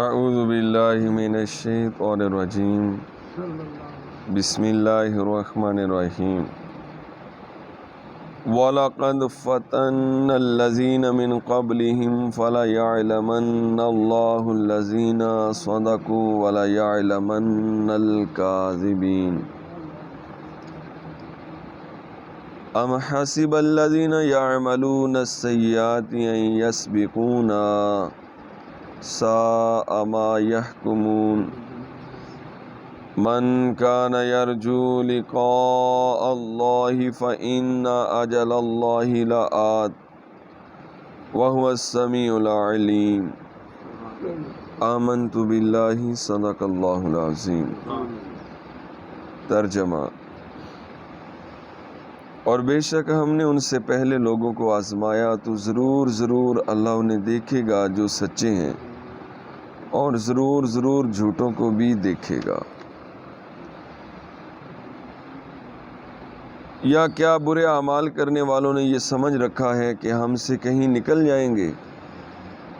اعوذ باللہ من الشیطان الرجیم بسم اللہ الرحمن الرحیم وَلَقَدْ فَتَنَّا الَّذِينَ مِن قَبْلِهِمْ فَلَيَعْلَمَنَّ اللَّهُ الَّذِينَ صَدَقُوا وَلَيَعْلَمَنَّ الْكَاذِبِينَ أَمْ حَسِبَ الَّذِينَ يَعْمَلُونَ السَّيِّئَاتِ أَن يَسْبِقُونَا سَاءَ مَا يَحْكُمُونَ مَنْ كَانَ يَرْجُو لِقَاءَ اللَّهِ فَإِنَّ أَجَلَ اللَّهِ لَآتٍ وَهُوَ السَّمِيعُ الْعَلِيمُ آمنت باللہ صدق اللہ العظیم۔ ترجمہ: اور بے شک ہم نے ان سے پہلے لوگوں کو آزمایا تو ضرور ضرور اللہ انہیں دیکھے گا جو سچے ہیں، اور ضرور ضرور جھوٹوں کو بھی دیکھے گا۔ یا کیا برے اعمال کرنے والوں نے یہ سمجھ رکھا ہے کہ ہم سے کہیں نکل جائیں گے؟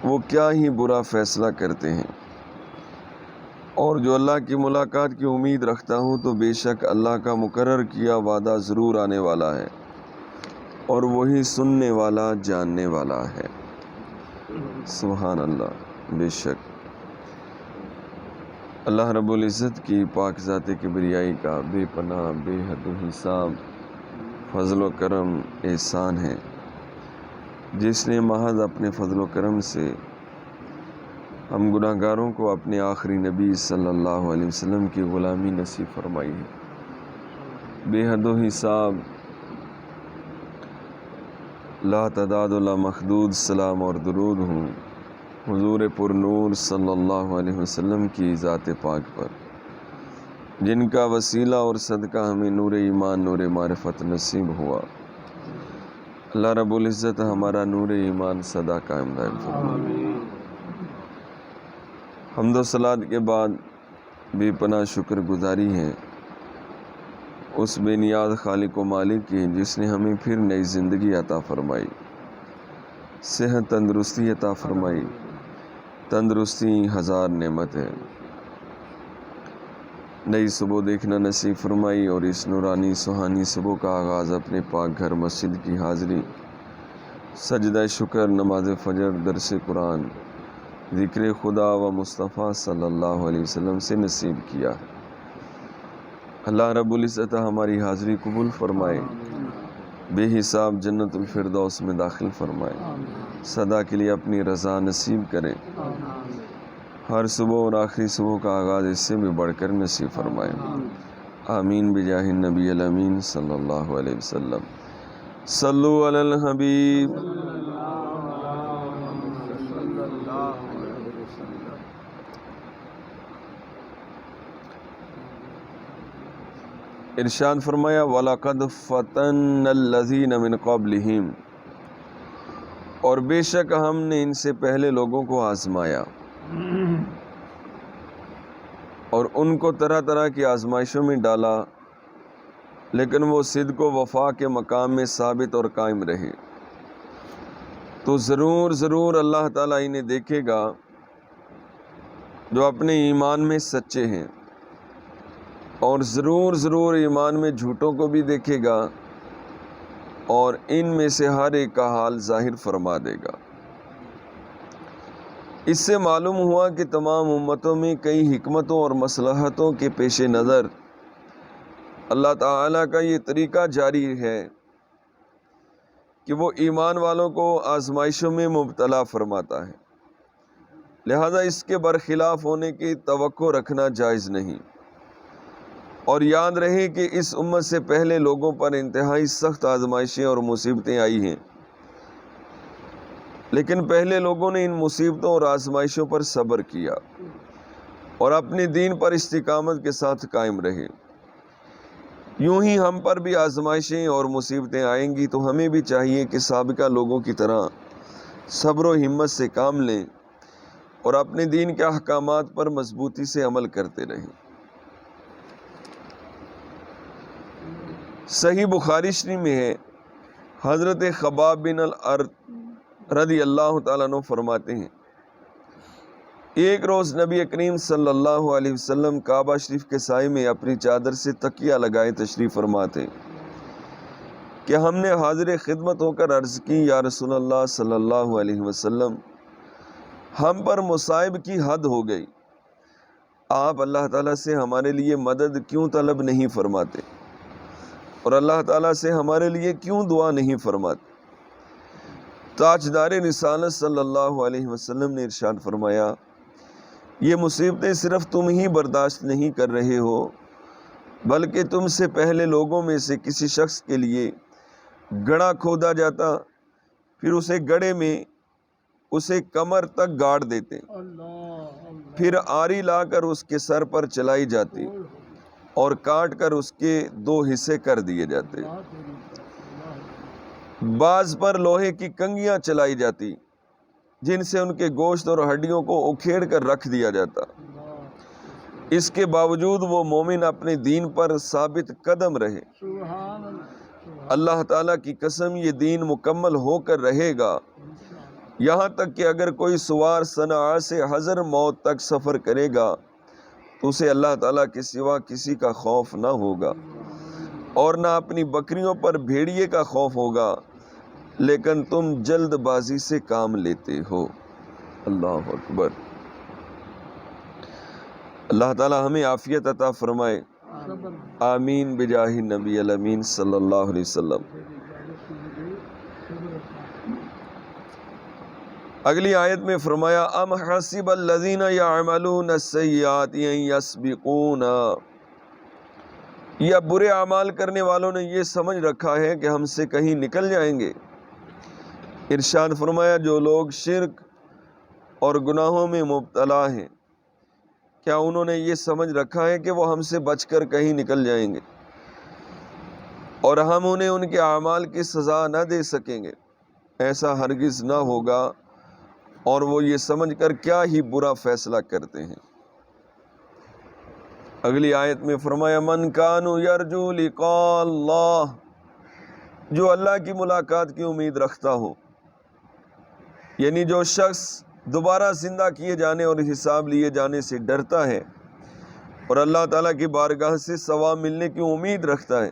وہ کیا ہی برا فیصلہ کرتے ہیں۔ اور جو اللہ کی ملاقات کی امید رکھتا ہوں تو بے شک اللہ کا مقرر کیا وعدہ ضرور آنے والا ہے، اور وہی سننے والا جاننے والا ہے۔ سبحان اللہ۔ بے شک اللہ رب العزت کی پاک ذات کبریائی کا بے پناہ بے حد و حساب فضل و کرم احسان ہے، جس نے محض اپنے فضل و کرم سے ہم گناہ گاروں کو اپنے آخری نبی صلی اللہ علیہ وسلم کی غلامی نصیب فرمائی ہے۔ بے حد و حساب لا تعداد و لا محدود سلام اور درود ہوں حضور پر نور صلی اللہ علیہ وسلم کی ذات پاک پر، جن کا وسیلہ اور صدقہ ہمیں نور ایمان نور معرفت نصیب ہوا۔ اللہ رب العزت ہمارا نور ایمان سدا قائم دائم فرمائے۔ حمد و صلات کے بعد بے پناہ شکر گزاری ہے اس بے نیاز خالق و مالک کی، جس نے ہمیں پھر نئی زندگی عطا فرمائی، صحت تندرستی عطا فرمائی۔ تندرستی ہزار نعمت ہے۔ نئی صبح دیکھنا نصیب فرمائی، اور اس نورانی سہانی صبح کا آغاز اپنے پاک گھر مسجد کی حاضری، سجدہ شکر، نماز فجر، درس قرآن، ذکر خدا و مصطفیٰ صلی اللہ علیہ وسلم سے نصیب کیا۔ اللہ رب العزت ہماری حاضری قبول فرمائے، بے حساب جنت الفردوس میں داخل فرمائے، سدا کے لیے اپنی رضا نصیب کرے۔ ہر صبح اور آخری صبح کا آغاز اس سے بھی بڑھ کر نصیب فرمائے۔ آمین بجاہ النبی الامین صلی اللہ علیہ وسلم۔ صلو علی الحبیب۔ ارشاد فرمایا وَلَقَدْ فَتَنَّا الَّذِينَ مِن قَبْلِهِمْ، اور بے شک ہم نے ان سے پہلے لوگوں کو آزمایا، اور ان کو طرح طرح کی آزمائشوں میں ڈالا، لیکن وہ صدق و وفا کے مقام میں ثابت اور قائم رہے، تو ضرور ضرور اللہ تعالیٰ انہیں دیکھے گا جو اپنے ایمان میں سچے ہیں، اور ضرور ضرور ایمان میں جھوٹوں کو بھی دیکھے گا، اور ان میں سے ہر ایک کا حال ظاہر فرما دے گا۔ اس سے معلوم ہوا کہ تمام امتوں میں کئی حکمتوں اور مصلحتوں کے پیش نظر اللہ تعالیٰ کا یہ طریقہ جاری ہے کہ وہ ایمان والوں کو آزمائشوں میں مبتلا فرماتا ہے، لہذا اس کے برخلاف ہونے کی توقع رکھنا جائز نہیں۔ اور یاد رہے کہ اس امت سے پہلے لوگوں پر انتہائی سخت آزمائشیں اور مصیبتیں آئی ہیں، لیکن پہلے لوگوں نے ان مصیبتوں اور آزمائشوں پر صبر کیا اور اپنے دین پر استقامت کے ساتھ قائم رہے۔ یوں ہی ہم پر بھی آزمائشیں اور مصیبتیں آئیں گی، تو ہمیں بھی چاہیے کہ سابقہ لوگوں کی طرح صبر و ہمت سے کام لیں اور اپنے دین کے احکامات پر مضبوطی سے عمل کرتے رہیں۔ صحیح بخاری شریف میں ہے، حضرت خباب بن الارت رضی اللہ تعالیٰ عنہ فرماتے ہیں ایک روز نبی کریم صلی اللہ علیہ وسلم کعبہ شریف کے سائے میں اپنی چادر سے تکیہ لگائے تشریف فرما تھے کہ ہم نے حاضر خدمت ہو کر عرض کی، یا رسول اللہ صلی اللہ علیہ وسلم، ہم پر مصائب کی حد ہو گئی، آپ اللہ تعالیٰ سے ہمارے لیے مدد کیوں طلب نہیں فرماتے اور اللہ تعالیٰ سے ہمارے لیے کیوں دعا نہیں فرماتے؟ تاجدار رسالت صلی اللہ علیہ وسلم نے ارشاد فرمایا، یہ مصیبتیں صرف تم ہی برداشت نہیں کر رہے ہو، بلکہ تم سے پہلے لوگوں میں سے کسی شخص کے لیے گڑھا کھودا جاتا، پھر اسے گڑھے میں اسے کمر تک گاڑ دیتے، پھر آری لا کر اس کے سر پر چلائی جاتی اور کاٹ کر اس کے 2 حصے کر دیے جاتے، بعض پر لوہے کی کنگیاں چلائی جاتی جن سے ان کے گوشت اور ہڈیوں کو اکھیڑ کر رکھ دیا جاتا، اس کے باوجود وہ مومن اپنے دین پر ثابت قدم رہے۔ اللہ تعالیٰ کی قسم، یہ دین مکمل ہو کر رہے گا، یہاں تک کہ اگر کوئی سوار صنعاء سے حضر موت تک سفر کرے گا تو اسے اللہ تعالیٰ کے سوا کسی کا خوف نہ ہوگا، اور نہ اپنی بکریوں پر بھیڑیے کا خوف ہوگا، لیکن تم جلد بازی سے کام لیتے ہو۔ اللہ اکبر۔ اللہ تعالیٰ ہمیں عافیت عطا فرمائے، آمین بجاہ نبی الامین صلی اللہ علیہ وسلم۔ اگلی آیت میں فرمایا، ام حسب الذین یعملون السیئات ان یسبقونا، یا برے اعمال کرنے والوں نے یہ سمجھ رکھا ہے کہ ہم سے کہیں نکل جائیں گے؟ ارشاد فرمایا، جو لوگ شرک اور گناہوں میں مبتلا ہیں، کیا انہوں نے یہ سمجھ رکھا ہے کہ وہ ہم سے بچ کر کہیں نکل جائیں گے اور ہم انہیں ان کے اعمال کی سزا نہ دے سکیں گے؟ ایسا ہرگز نہ ہوگا، اور وہ یہ سمجھ کر کیا ہی برا فیصلہ کرتے ہیں۔ اگلی آیت میں فرمایا، من کانوا یرجو لقاء اللہ، جو اللہ کی ملاقات کی امید رکھتا ہو، یعنی جو شخص دوبارہ زندہ کیے جانے اور حساب لیے جانے سے ڈرتا ہے اور اللہ تعالیٰ کی بارگاہ سے ثواب ملنے کی امید رکھتا ہے،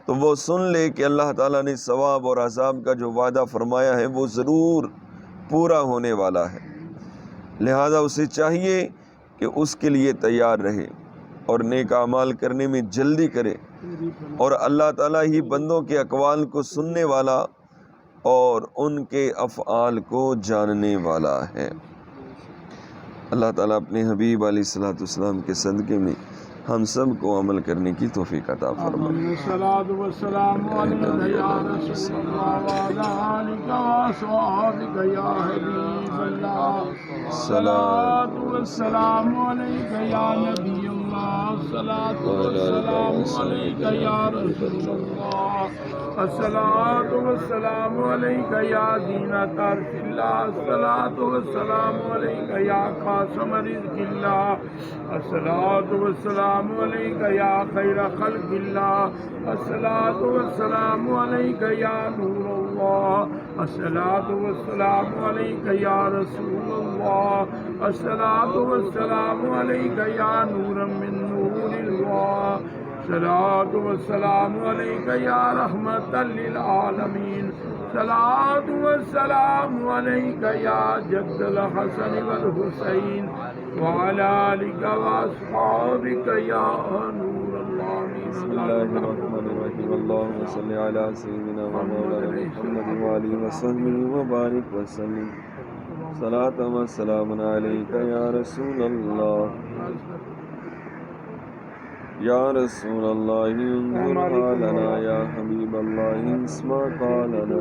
تو وہ سن لے کہ اللہ تعالیٰ نے ثواب اور عذاب کا جو وعدہ فرمایا ہے وہ ضرور پورا ہونے والا ہے، لہذا اسے چاہیے کہ اس کے لیے تیار رہے اور نیک اعمال کرنے میں جلدی کرے، اور اللہ تعالیٰ ہی بندوں کے اقوال کو سننے والا اور ان کے افعال کو جاننے والا ہے۔ اللہ تعالیٰ اپنے حبیب علیہ الصلوۃ والسلام کے صدقے میں ہم سب کو عمل کرنے کی توفیق عطا فرمائے۔ الصلاۃ والسلام علیک یا رسول اللہ وعلی آلک واصحابک یا حبیب اللہ، الصلاۃ والسلام علیک یا نبی اللہ، الصلاۃ والسلام علیک یا رسول اللہ، الصلاۃ والسلام علیک یا زینۃ عرش اللہ، الصلاۃ والسلام علیک یا قاسم رزق اللہ، الصلاۃ والسلام علیک یا خیر خلق اللہ، الصلاۃ والسلام علیک یا نور اللہ، الصلاۃ والسلام علیک یا رسول اللہ، الصلاۃ والسلام علیک یا نور من نور اللہ، الصلاۃ والسلام علیک یا رحمت للعالمین، الصلاۃ والسلام علیک یا جد الحسن والحسین وعلی آلک واصحابک یا نور اللہ۔ بسم اللہ الرحمن الرحیم، اللہم صلی علی سیدنا و مولانا محمد وآلہ وصحبہ وبارک وسلم، صلاۃ و سلام علیک یا رسول اللہ، یا رسول اللہ انظر حالنا، یا حبیب اللہ اسمع قالنا،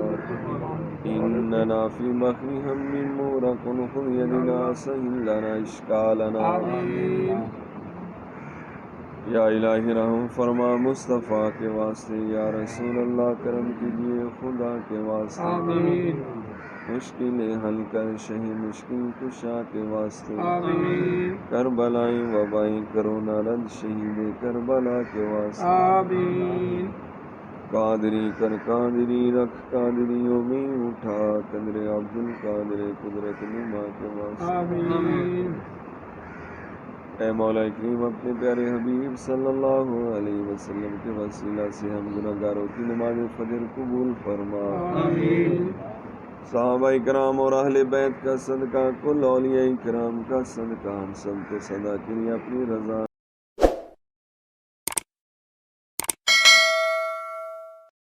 اننا فی بحر ہم مغرق، خذ یدنا سہل لنا اشکالنا، یا الہی رحم فرما مصطفیٰ کے واسطے، یا رسول اللہ کرم کیجیے خدا کے واسطے، مشکلیں حل کر شہی مشکل کشا کے واسطے، کربلائیں وبائیں کرونا رد شہید کربلا کے واسطے، قادری کر قادری رکھ قادریوں میں اٹھا قدر عبد القادر قدرت نما کے واسطے، اے مولا کریم اپنے پیارے حبیب صلی اللہ علیہ وسلم کے وسیلہ سے ہم گناہگاروں کی نماز فجر قبول فرما. آمین. صحابہ کرام اور اہل بیت کا صدقہ، کل اولیاء کرام کا صدقہ، ہم سب کو صدا کے لیے اپنی رضا